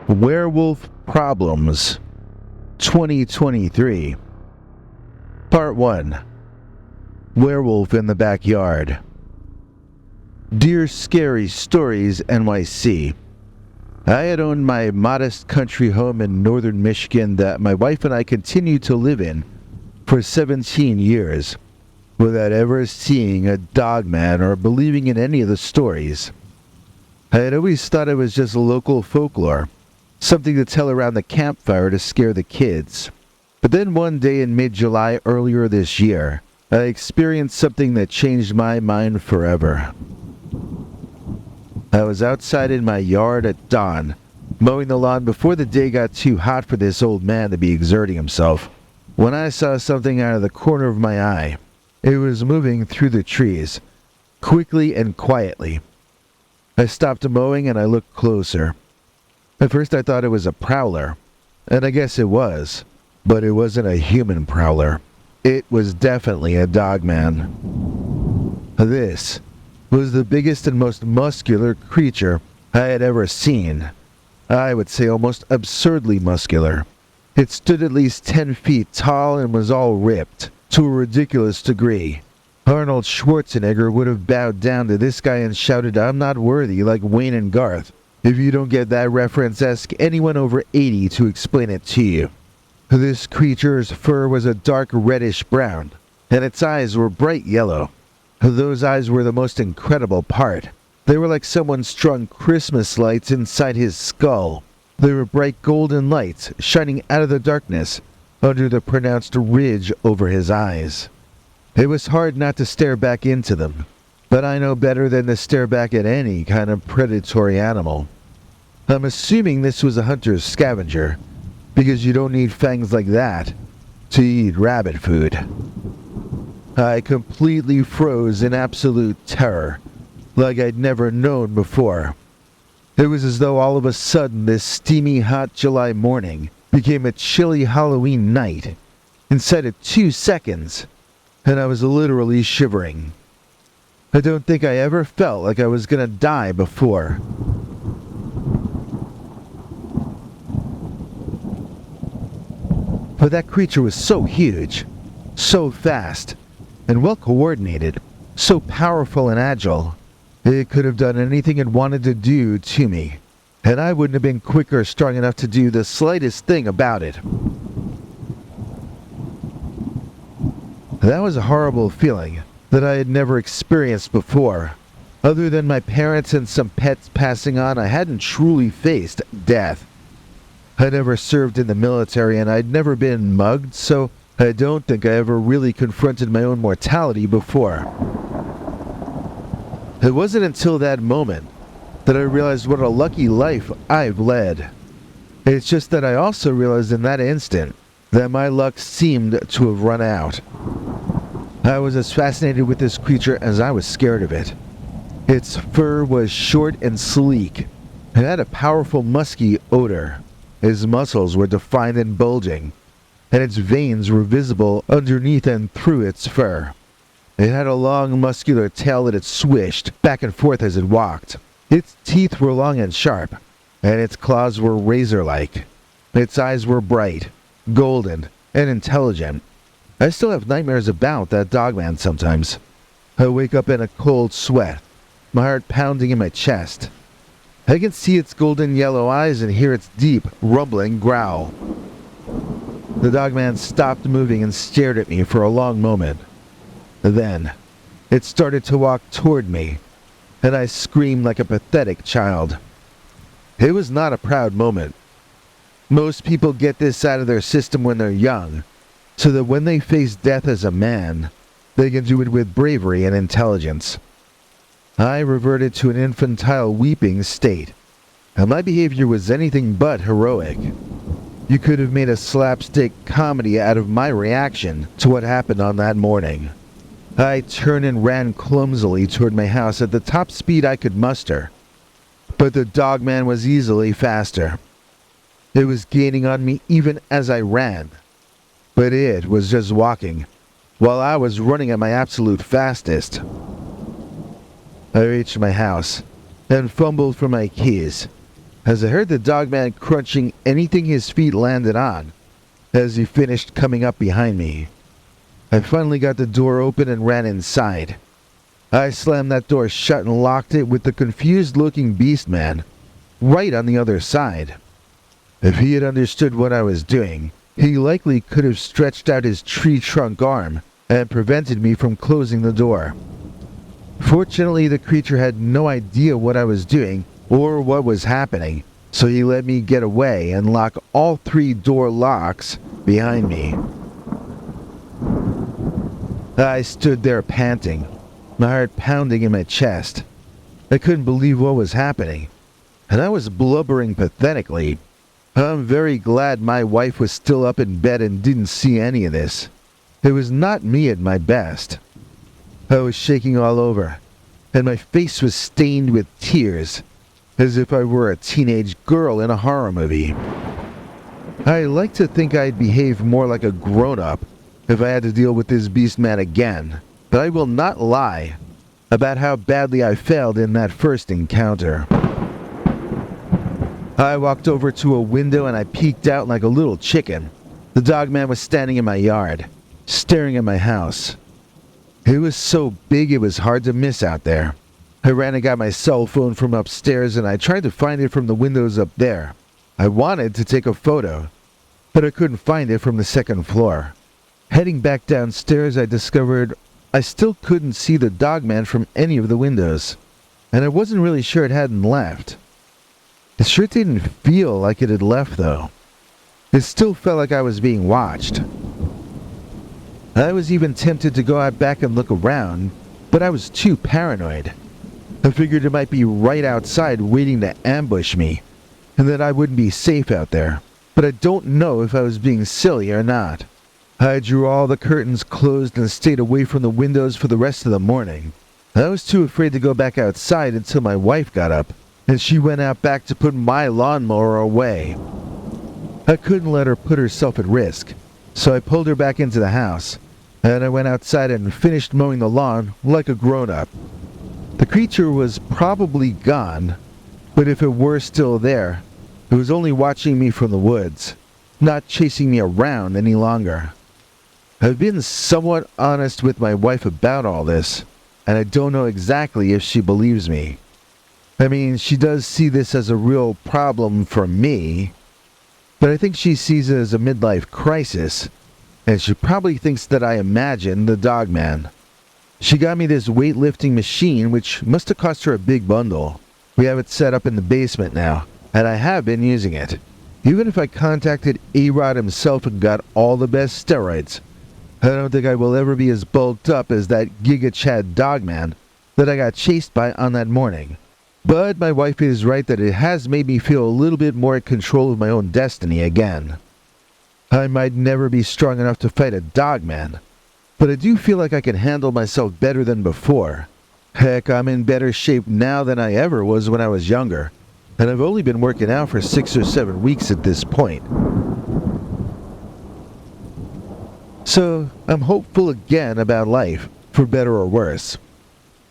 Werewolf Problems 2023 Part 1 Werewolf in the Backyard. Dear Scary Stories NYC, I had owned my modest country home in northern Michigan that my wife and I continued to live in for 17 years without ever seeing a dogman or believing in any of the stories. I had always thought it was just local folklore, something to tell around the campfire to scare the kids. But then one day in mid-July earlier this year, I experienced something that changed my mind forever. I was outside in my yard at dawn, mowing the lawn before the day got too hot for this old man to be exerting himself, when I saw something out of the corner of my eye. It was moving through the trees, quickly and quietly. I stopped mowing and I looked closer. At first I thought it was a prowler, and I guess it was, but it wasn't a human prowler. It was definitely a dogman. This was the biggest and most muscular creature I had ever seen. I would say almost absurdly muscular. It stood at least 10 feet tall and was all ripped, to a ridiculous degree. Arnold Schwarzenegger would have bowed down to this guy and shouted, "I'm not worthy," like Wayne and Garth. If you don't get that reference, ask anyone over 80 to explain it to you. This creature's fur was a dark reddish brown, and its eyes were bright yellow. Those eyes were the most incredible part. They were like someone strung Christmas lights inside his skull. They were bright golden lights shining out of the darkness under the pronounced ridge over his eyes. It was hard not to stare back into them, but I know better than to stare back at any kind of predatory animal. I'm assuming this was a hunter's scavenger, because you don't need fangs like that to eat rabbit food. I completely froze in absolute terror, like I'd never known before. It was as though all of a sudden this steamy hot July morning became a chilly Halloween night inside of 2 seconds, and I was literally shivering. I don't think I ever felt like I was gonna die before. But that creature was so huge, so fast, and well coordinated, so powerful and agile. It could have done anything it wanted to do to me, and I wouldn't have been quick or strong enough to do the slightest thing about it. That was a horrible feeling that I had never experienced before. Other than my parents and some pets passing on, I hadn't truly faced death. I never served in the military and I'd never been mugged, so I don't think I ever really confronted my own mortality before. It wasn't until that moment that I realized what a lucky life I've led. It's just that I also realized in that instant that my luck seemed to have run out. I was as fascinated with this creature as I was scared of it. Its fur was short and sleek. It had a powerful musky odor. His muscles were defined and bulging, and its veins were visible underneath and through its fur. It had a long muscular tail that it swished back and forth as it walked. Its teeth were long and sharp, and its claws were razor-like. Its eyes were bright, golden, and intelligent. I still have nightmares about that dogman sometimes. I wake up in a cold sweat, my heart pounding in my chest. I can see its golden yellow eyes and hear its deep, rumbling growl. The dogman stopped moving and stared at me for a long moment. Then, it started to walk toward me, and I screamed like a pathetic child. It was not a proud moment. Most people get this out of their system when they're young, so that when they face death as a man, they can do it with bravery and intelligence. I reverted to an infantile weeping state, and my behavior was anything but heroic. You could have made a slapstick comedy out of my reaction to what happened on that morning. I turned and ran clumsily toward my house at the top speed I could muster, but the dogman was easily faster. It was gaining on me even as I ran, but it was just walking, while I was running at my absolute fastest. I reached my house and fumbled for my keys. as I heard the dogman crunching anything his feet landed on as he finished coming up behind me. I finally got the door open and ran inside. I slammed that door shut and locked it with the confused-looking beast man right on the other side. If he had understood what I was doing, he likely could have stretched out his tree trunk arm and prevented me from closing the door. Fortunately, the creature had no idea what I was doing or what was happening, so he let me get away and lock all 3 door locks behind me. I stood there panting, my heart pounding in my chest. I couldn't believe what was happening, and I was blubbering pathetically. I'm very glad my wife was still up in bed and didn't see any of this. It was not me at my best. I was shaking all over, and my face was stained with tears, as if I were a teenage girl in a horror movie. I like to think I'd behave more like a grown-up if I had to deal with this beast man again, but I will not lie about how badly I failed in that first encounter. I walked over to a window and I peeked out like a little chicken. The dogman was standing in my yard, staring at my house. It was so big it was hard to miss out there. I ran and got my cell phone from upstairs and I tried to find it from the windows up there. I wanted to take a photo, but I couldn't find it from the 2nd floor. Heading back downstairs, I discovered I still couldn't see the dogman from any of the windows, and I wasn't really sure it hadn't left. It sure didn't feel like it had left, though. It still felt like I was being watched. I was even tempted to go out back and look around, but I was too paranoid. I figured it might be right outside waiting to ambush me, and that I wouldn't be safe out there. But I don't know if I was being silly or not. I drew all the curtains closed and stayed away from the windows for the rest of the morning. I was too afraid to go back outside until my wife got up, and she went out back to put my lawnmower away. I couldn't let her put herself at risk, so I pulled her back into the house, and I went outside and finished mowing the lawn like a grown-up. The creature was probably gone, but if it were still there, it was only watching me from the woods, not chasing me around any longer. I've been somewhat honest with my wife about all this, and I don't know exactly if she believes me. I mean, she does see this as a real problem for me, but I think she sees it as a midlife crisis, and she probably thinks that I imagine the dogman. She got me this weightlifting machine, which must have cost her a big bundle. We have it set up in the basement now, and I have been using it. Even if I contacted A-Rod himself and got all the best steroids, I don't think I will ever be as bulked up as that Giga Chad dogman that I got chased by on that morning. But my wife is right that it has made me feel a little bit more in control of my own destiny again. I might never be strong enough to fight a dogman, but I do feel like I can handle myself better than before. Heck, I'm in better shape now than I ever was when I was younger, and I've only been working out for 6 or 7 weeks at this point. So, I'm hopeful again about life, for better or worse.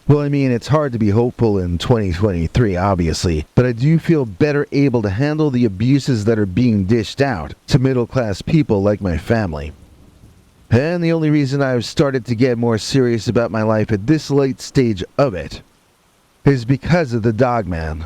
Well, I mean, it's hard to be hopeful in 2023, obviously, but I do feel better able to handle the abuses that are being dished out to middle-class people like my family. And the only reason I've started to get more serious about my life at this late stage of it is because of the dogman.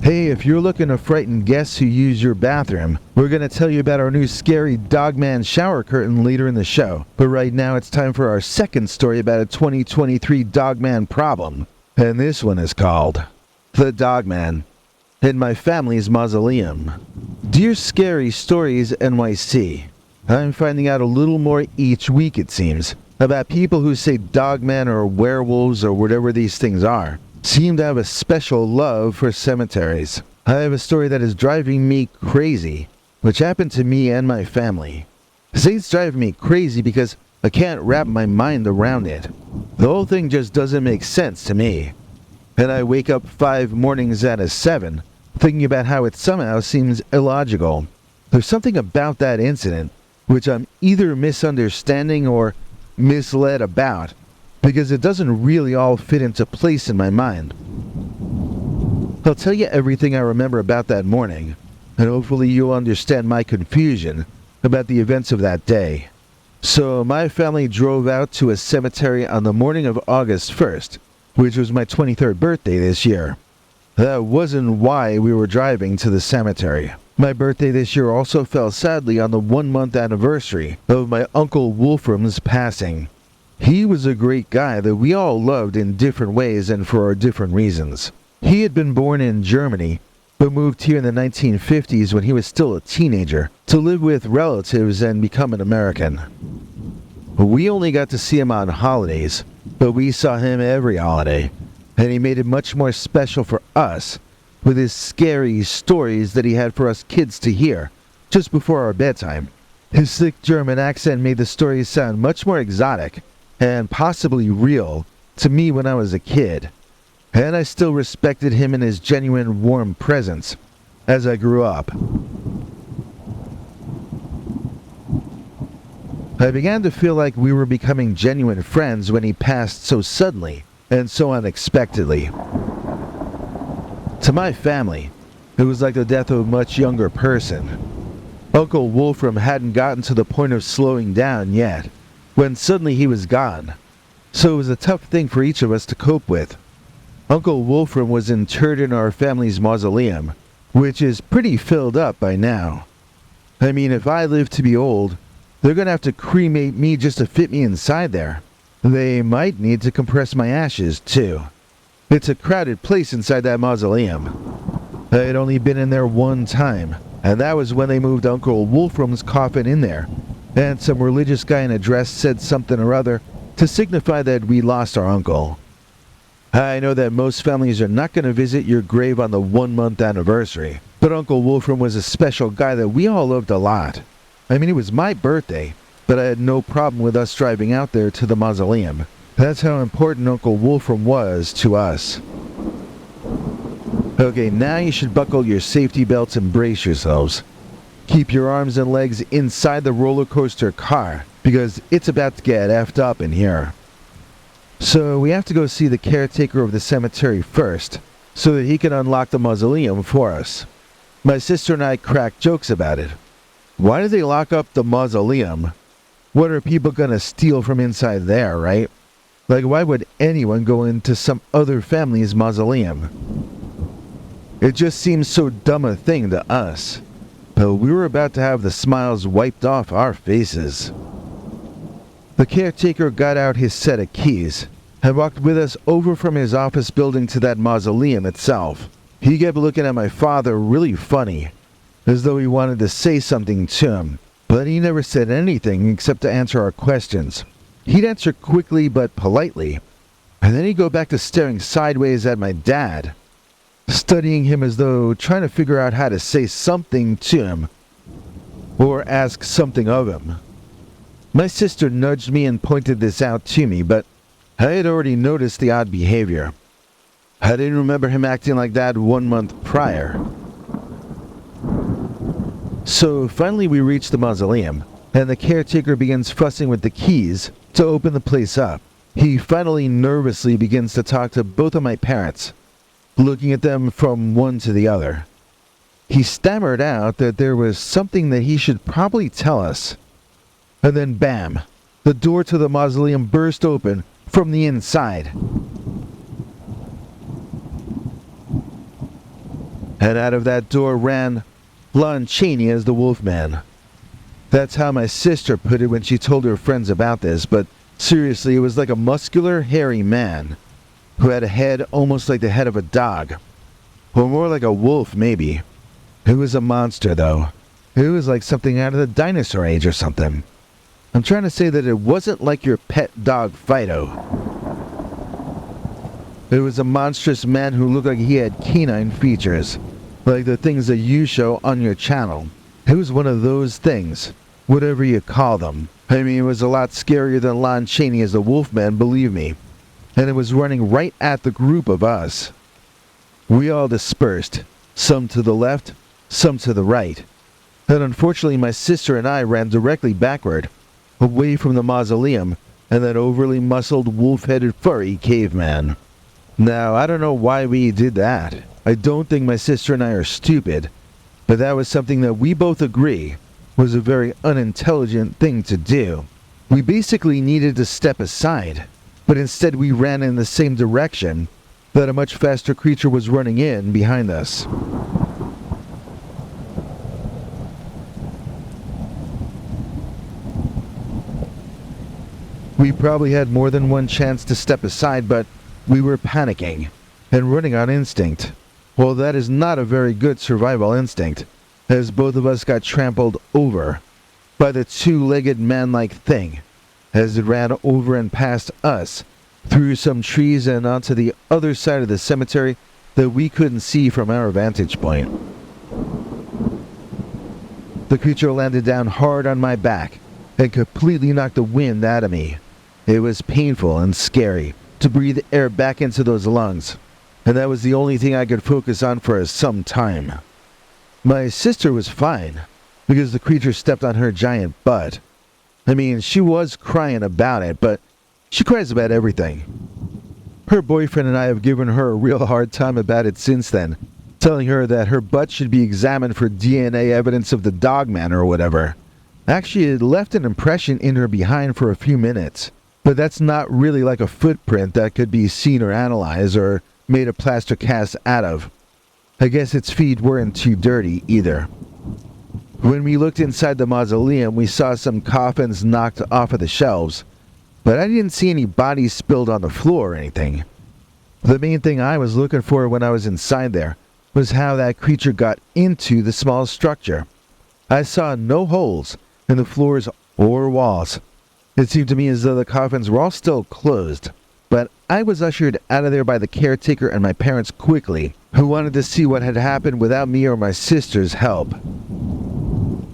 Hey, if you're looking to frighten guests who use your bathroom, we're going to tell you about our new scary Dogman shower curtain later in the show. But right now it's time for our second story about a 2023 Dogman problem. And this one is called The Dogman in My Family's Mausoleum. Dear Scary Stories NYC, I'm finding out a little more each week, it seems, about people who say dogmen or werewolves or whatever these things are seem to have a special love for cemeteries. I have a story that is driving me crazy, which happened to me and my family. I say it's driving me crazy because I can't wrap my mind around it. The whole thing just doesn't make sense to me. And I wake up 5 mornings out of 7 thinking about how it somehow seems illogical. There's something about that incident which I'm either misunderstanding or misled about, because it doesn't really all fit into place in my mind. I'll tell you everything I remember about that morning, and hopefully you'll understand my confusion about the events of that day. So my family drove out to a cemetery on the morning of August 1st, which was my 23rd birthday this year. That wasn't why we were driving to the cemetery. My birthday this year also fell sadly on the 1-month anniversary of my Uncle Wolfram's passing. He was a great guy that we all loved in different ways and for our different reasons. He had been born in Germany, but moved here in the 1950s when he was still a teenager to live with relatives and become an American. We only got to see him on holidays, but we saw him every holiday, and he made it much more special for us with his scary stories that he had for us kids to hear just before our bedtime. His thick German accent made the stories sound much more exotic and possibly real to me when I was a kid, and I still respected him and his genuine warm presence as I grew up. I began to feel like we were becoming genuine friends when he passed so suddenly and so unexpectedly. To my family, it was like the death of a much younger person. Uncle Wolfram hadn't gotten to the point of slowing down yet, when suddenly he was gone, so it was a tough thing for each of us to cope with. Uncle Wolfram was interred in our family's mausoleum, which is pretty filled up by now. I mean, if I live to be old, they're gonna have to cremate me just to fit me inside there. They might need to compress my ashes, too. It's a crowded place inside that mausoleum. I had only been in there one time, and that was when they moved Uncle Wolfram's coffin in there, and some religious guy in a dress said something or other to signify that we lost our uncle. I know that most families are not going to visit your grave on the 1-month anniversary, but Uncle Wolfram was a special guy that we all loved a lot. I mean, it was my birthday, but I had no problem with us driving out there to the mausoleum. That's how important Uncle Wolfram was to us. Okay, now you should buckle your safety belts and brace yourselves. Keep your arms and legs inside the roller coaster car, because it's about to get effed up in here. So we have to go see the caretaker of the cemetery first, so that he can unlock the mausoleum for us. My sister and I cracked jokes about it. Why do they lock up the mausoleum? What are people gonna steal from inside there, right? Like, why would anyone go into some other family's mausoleum? It just seems so dumb a thing to us. But we were about to have the smiles wiped off our faces. The caretaker got out his set of keys and walked with us over from his office building to that mausoleum itself. He kept looking at my father really funny, as though he wanted to say something to him, but he never said anything except to answer our questions. He'd answer quickly but politely, and then he'd go back to staring sideways at my dad, studying him as though trying to figure out how to say something to him, or ask something of him. My sister nudged me and pointed this out to me, but I had already noticed the odd behavior. I didn't remember him acting like that 1 month prior. So finally we reached the mausoleum, and the caretaker begins fussing with the keys to open the place up. He finally nervously begins to talk to both of my parents, looking at them from one to the other. He stammered out that there was something that he should probably tell us. And then bam, the door to the mausoleum burst open from the inside. And out of that door ran Lon Chaney as the Wolfman. That's how my sister put it when she told her friends about this, but seriously, it was like a muscular, hairy man who had a head almost like the head of a dog, or more like a wolf maybe. It was a monster though. It was like something out of the dinosaur age or something. I'm trying to say that it wasn't like your pet dog Fido. It was a monstrous man who looked like he had canine features, like the things that you show on your channel. It was one of those things, whatever you call them. I mean, it was a lot scarier than Lon Chaney as the Wolfman, believe me. And it was running right at the group of us. We all dispersed, some to the left, some to the right. And unfortunately my sister and I ran directly backward, away from the mausoleum, and that overly muscled wolf-headed furry caveman. Now, I don't know why we did that. I don't think my sister and I are stupid, but that was something that we both agree was a very unintelligent thing to do. We basically needed to step aside, but instead we ran in the same direction that a much faster creature was running in behind us. We probably had more than one chance to step aside, but we were panicking and running on instinct. Well, that is not a very good survival instinct, as both of us got trampled over by the two-legged man-like thing as it ran over and past us through some trees and onto the other side of the cemetery that we couldn't see from our vantage point. The creature landed down hard on my back and completely knocked the wind out of me. It was painful and scary to breathe air back into those lungs, and that was the only thing I could focus on for some time. My sister was fine, because the creature stepped on her giant butt. I mean, she was crying about it, but she cries about everything. Her boyfriend and I have given her a real hard time about it since then, telling her that her butt should be examined for DNA evidence of the dogman or whatever. Actually, it left an impression in her behind for a few minutes, but that's not really like a footprint that could be seen or analyzed or made a plaster cast out of. I guess its feet weren't too dirty either. When we looked inside the mausoleum, we saw some coffins knocked off of the shelves, but I didn't see any bodies spilled on the floor or anything. The main thing I was looking for when I was inside there was how that creature got into the small structure. I saw no holes in the floors or walls. It seemed to me as though the coffins were all still closed, but I was ushered out of there by the caretaker and my parents quickly, who wanted to see what had happened without me or my sister's help.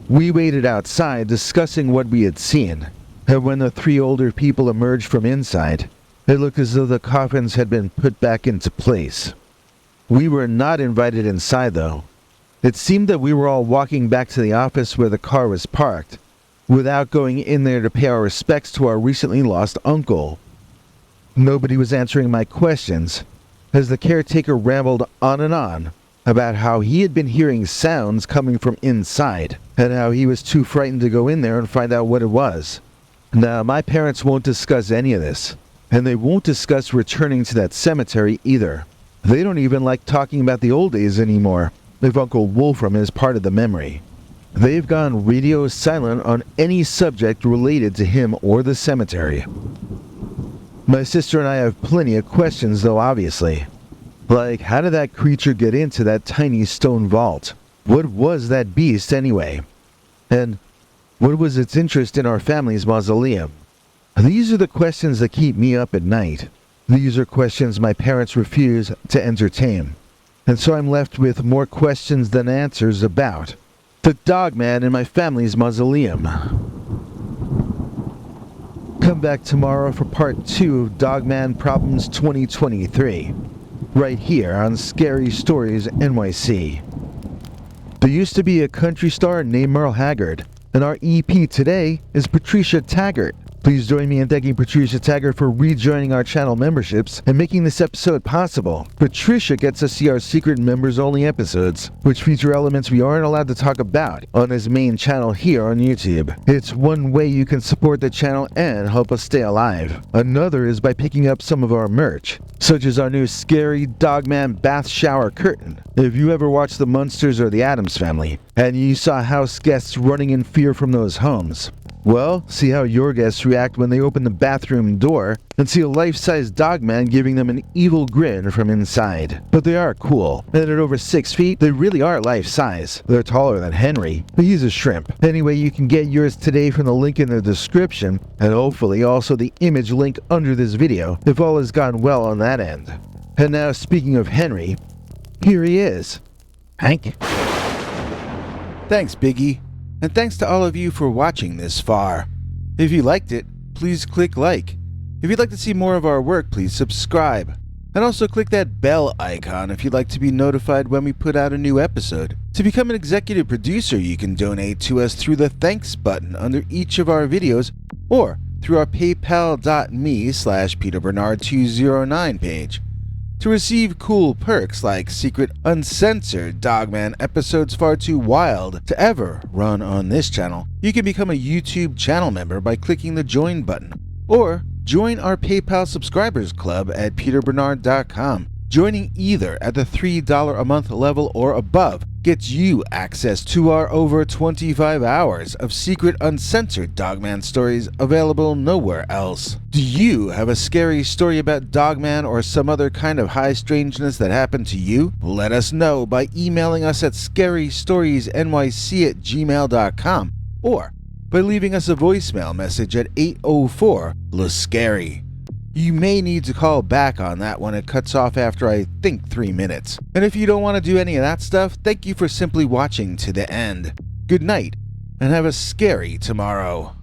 We waited outside discussing what we had seen, and when the three older people emerged from inside, it looked as though the coffins had been put back into place. We were not invited inside though. It seemed that we were all walking back to the office where the car was parked, without going in there to pay our respects to our recently lost uncle. Nobody was answering my questions, as the caretaker rambled on and on about how he had been hearing sounds coming from inside, and how he was too frightened to go in there and find out what it was. Now, my parents won't discuss any of this, and they won't discuss returning to that cemetery either. They don't even like talking about the old days anymore, if Uncle Wolfram is part of the memory. They've gone radio silent on any subject related to him or the cemetery. My sister and I have plenty of questions though, obviously. Like, how did that creature get into that tiny stone vault? What was that beast anyway? And what was its interest in our family's mausoleum? These are the questions that keep me up at night. These are questions my parents refuse to entertain. And so I'm left with more questions than answers about the dogman in my family's mausoleum. Come back tomorrow for part 2 of Dogman Problems 2023, right here on Scary Stories NYC. There used to be a country star named Merle Haggard, and our EP today is Patricia Taggart. Please join me in thanking Patricia Taggart for rejoining our channel memberships and making this episode possible. Patricia gets to see our secret members-only episodes, which feature elements we aren't allowed to talk about on his main channel here on YouTube. It's one way you can support the channel and help us stay alive. Another is by picking up some of our merch, such as our new Scary Dogman Bath Shower Curtain. If you ever watched The Munsters or The Addams Family, and you saw house guests running in fear from those homes, well, see how your guests react when they open the bathroom door and see a life-size dogman giving them an evil grin from inside. But they are cool, and at over 6 feet, they really are life-size. They're taller than Henry, but he's a shrimp. Anyway, you can get yours today from the link in the description, and hopefully also the image link under this video, if all has gone well on that end. And now, speaking of Henry, here he is. Hank? Thanks, Biggie. And thanks to all of you for watching this far. If you liked it, please click like. If you'd like to see more of our work, please subscribe. And also click that bell icon if you'd like to be notified when we put out a new episode. To become an executive producer, you can donate to us through the thanks button under each of our videos, or through our paypal.me/PeterBernard209 page. To receive cool perks like secret uncensored Dogman episodes far too wild to ever run on this channel, you can become a YouTube channel member by clicking the join button, or join our PayPal subscribers club at peterbernard.com. Joining either at the $3 a month level or above gets you access to our over 25 hours of secret uncensored Dogman stories available nowhere else. Do you have a scary story about Dogman or some other kind of high strangeness that happened to you? Let us know by emailing us at scarystoriesnyc@gmail.com or by leaving us a voicemail message at 804-LA-SCARY. You may need to call back on that when it cuts off after I think 3 minutes. And if you don't want to do any of that stuff, thank you for simply watching to the end. Good night, and have a scary tomorrow.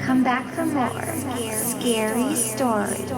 Come back for more scary stories.